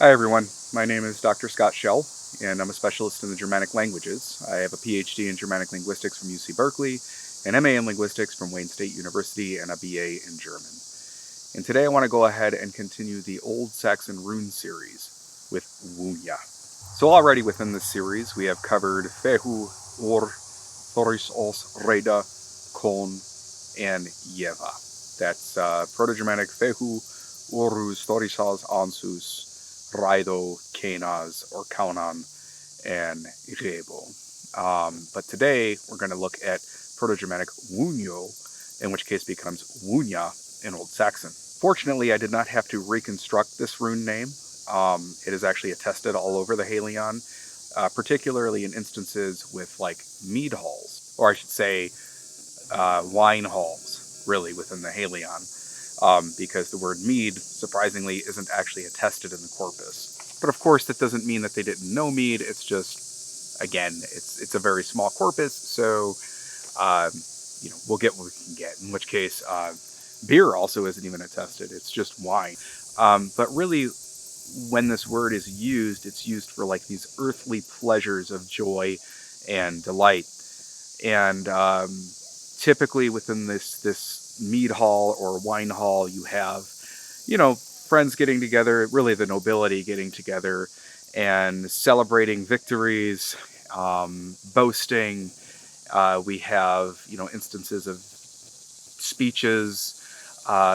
Hi everyone, my name is Dr. Scott Schell, and I'm a specialist in the Germanic languages. I have a PhD in Germanic linguistics from UC Berkeley, an MA in linguistics from Wayne State University, and a BA in German. And today I want to go ahead and continue the Old Saxon Rune series with wunjō. So already within this series we have covered fehu, or, thoris os, reda, kon, and yeva. That's proto-germanic fehu, orus, thorisas, ansus, Raido, Kenas, or Kaunan, and Rebo. But today we're going to look at proto-germanic wunjō, in which case becomes wunnia in Old Saxon. Fortunately, I did not have to reconstruct this rune name. It is actually attested all over the Halion, particularly in instances with like mead halls, or I should say wine halls, really, within the Halion. Because the word mead, surprisingly, isn't actually attested in the corpus. But of course, that doesn't mean that they didn't know mead. It's just, again, it's a very small corpus, so we'll get what we can get. In which case, beer also isn't even attested. It's just wine. But really, when this word is used, it's used for like these earthly pleasures of joy and delight. And typically within this mead hall or wine hall, you have, friends getting together, really the nobility getting together and celebrating victories, boasting. We have, instances of speeches,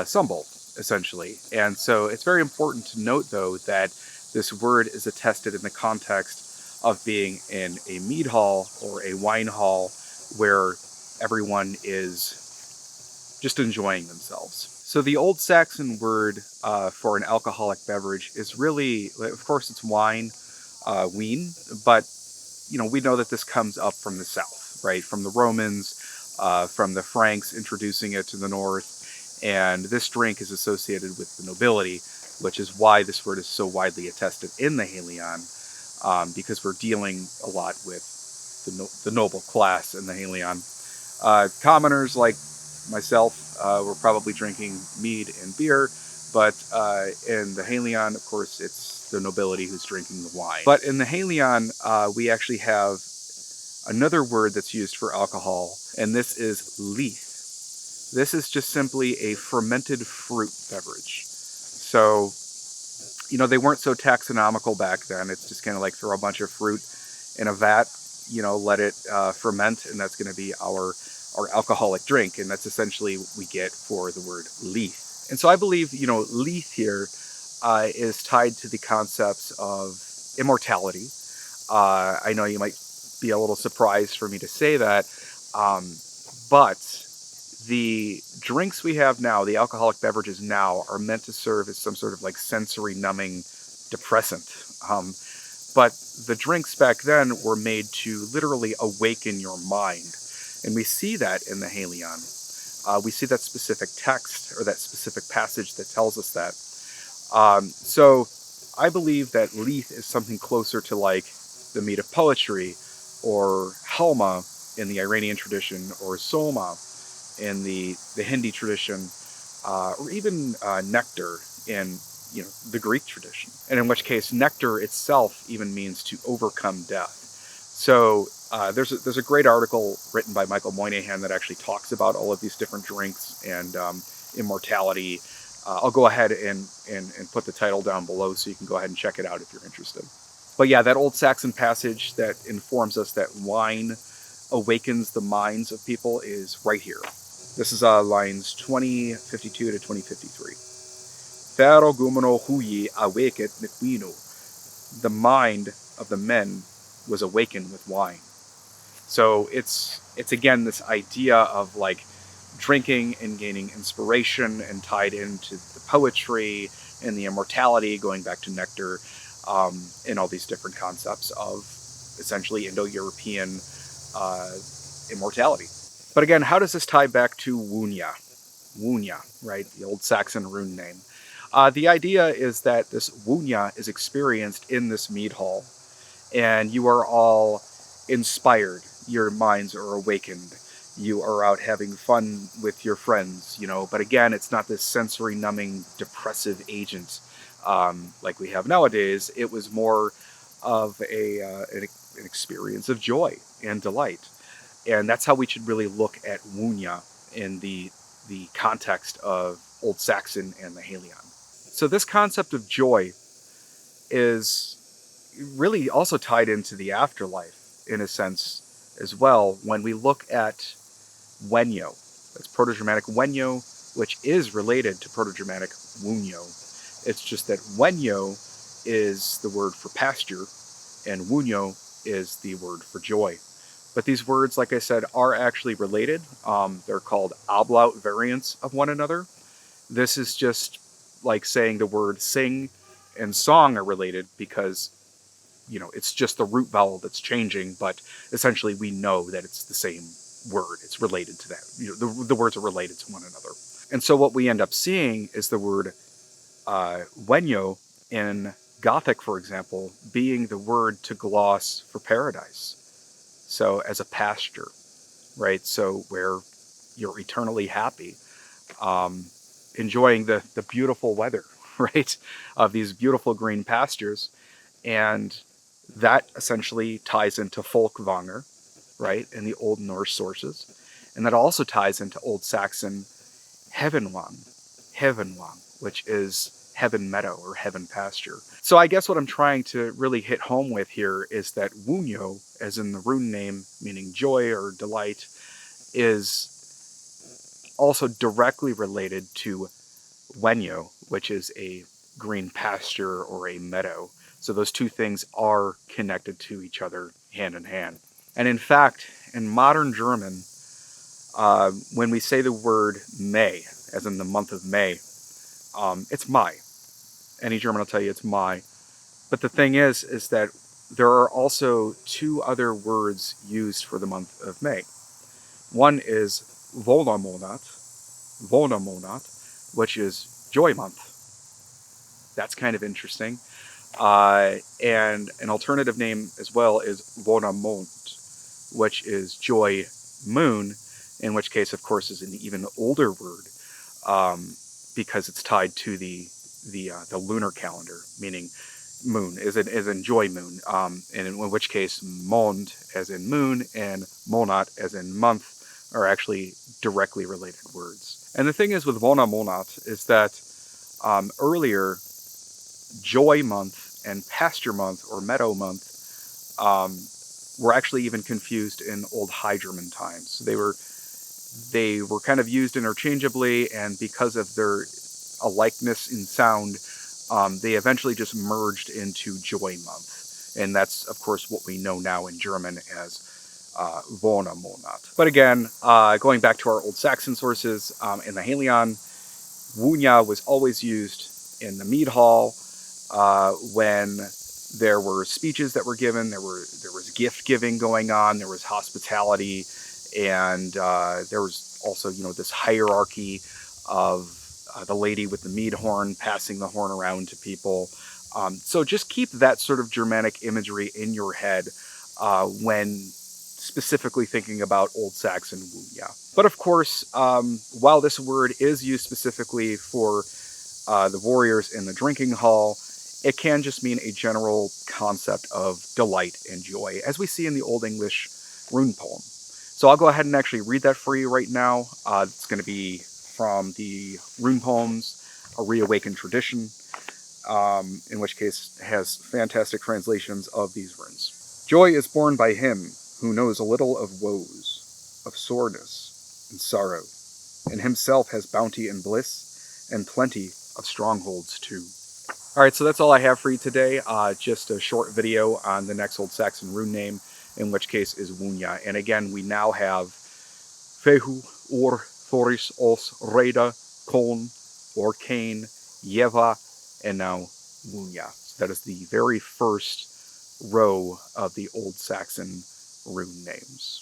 sumble, essentially. And so it's very important to note, though, that this word is attested in the context of being in a mead hall or a wine hall where everyone is just enjoying themselves. So the Old Saxon word for an alcoholic beverage is really, of course, it's wine, wien, but we know that this comes up from the south, right? From the Romans, from the Franks introducing it to the north, and this drink is associated with the nobility, which is why this word is so widely attested in the Halion, because we're dealing a lot with the noble class in the Halion. Commoners like myself, we're probably drinking mead and beer, but in the Halion, of course, it's the nobility who's drinking the wine. But in the Halion, we actually have another word that's used for alcohol, and this is leith. This is just simply a fermented fruit beverage. So, they weren't so taxonomical back then. It's just kind of like throw a bunch of fruit in a vat, let it ferment, and that's going to be our alcoholic drink, and that's essentially what we get for the word leith. And so I believe, leith here is tied to the concepts of immortality. I know you might be a little surprised for me to say that, but the drinks we have now, the alcoholic beverages now, are meant to serve as some sort of like sensory numbing depressant. But the drinks back then were made to literally awaken your mind. And we see that in the Halion. We see that specific text or that specific passage that tells us that. So I believe that leith is something closer to like the mead of poetry, or halma in the Iranian tradition, or soma in the Hindi tradition, or even nectar in the Greek tradition. And in which case, nectar itself even means to overcome death. So there's a great article written by Michael Moynihan that actually talks about all of these different drinks and immortality. I'll go ahead and put the title down below so you can go ahead and check it out if you're interested. But yeah, that Old Saxon passage that informs us that wine awakens the minds of people is right here. This is lines 2052 to 2053. Fero gumano huyi aweket nikwino. The mind of the men was awakened with wine. So it's again this idea of like drinking and gaining inspiration, and tied into the poetry and the immortality, going back to nectar, and all these different concepts of essentially Indo-European immortality. But again, how does this tie back to wunjō? Wunjō, right? The Old Saxon rune name. The idea is that this wunjō is experienced in this mead hall, and you are all inspired. Your minds are awakened. You are out having fun with your friends, but again, it's not this sensory numbing depressive agent like we have nowadays. It was more of an experience of joy and delight. And that's how we should really look at wunjō in the context of Old Saxon and the Halion. So this concept of joy is really also tied into the afterlife in a sense as well. When we look at wunjō, that's proto-germanic wunjō, which is related to proto-germanic wunjō. It's just that wunjō is the word for pasture and wunjō is the word for joy. But these words, like I said, are actually related. They're called ablaut variants of one another. This is just like saying the word sing and song are related because, you know, it's just the root vowel that's changing, but essentially we know that it's the same word. It's related to that. You know, the words are related to one another. And so what we end up seeing is the word wunjō in Gothic, for example, being the word to gloss for paradise. So as a pasture, right? So where you're eternally happy, enjoying the beautiful weather, right? Of these beautiful green pastures. And that essentially ties into Folkvanger, right? In the Old Norse sources. And that also ties into Old Saxon Heavenwang, which is heaven meadow or heaven pasture. So I guess what I'm trying to really hit home with here is that wunjō, as in the rune name, meaning joy or delight, is also directly related to wunjō, which is a green pasture or a meadow. So those two things are connected to each other hand in hand. And in fact, in modern German, when we say the word May, as in the month of May, it's Mai. Any German will tell you it's Mai. But the thing is that there are also two other words used for the month of May. One is Vollermonat, which is joy month. That's kind of interesting. And an alternative name as well is Wonamont, which is joy moon, in which case, of course, is an even older word because it's tied to the lunar calendar, meaning moon is in joy moon, and in which case mond as in moon and monat as in month are actually directly related words. And the thing is with Wonammonat is that earlier joy month and pasture month or meadow month were actually even confused in Old High German times. So they were kind of used interchangeably, and because of their alikeness in sound, they eventually just merged into joy month. And that's, of course, what we know now in German as Wonammonat. But again, going back to our Old Saxon sources, in the Halion, wunjō was always used in the mead hall when there were speeches that were given, there was gift giving going on, there was hospitality, and there was also, you know, this hierarchy of the lady with the mead horn passing the horn around to people. So just keep that sort of Germanic imagery in your head when specifically thinking about Old Saxon wunjō. But of course, while this word is used specifically for the warriors in the drinking hall, it can just mean a general concept of delight and joy, as we see in the Old English rune poem. So I'll go ahead and actually read that for you right now. It's going to be from the rune poems, A Reawakened Tradition, in which case it has fantastic translations of these runes. Joy is born by him who knows a little of woes, of soreness and sorrow, and himself has bounty and bliss, and plenty of strongholds too. Alright, so that's all I have for you today. Just a short video on the next Old Saxon rune name, in which case is wunjō. And again, we now have Fehu, Or, Thoris, Os, Reda, Koln, or Cain, Yeva, and now wunjō. So that is the very first row of the Old Saxon rune names.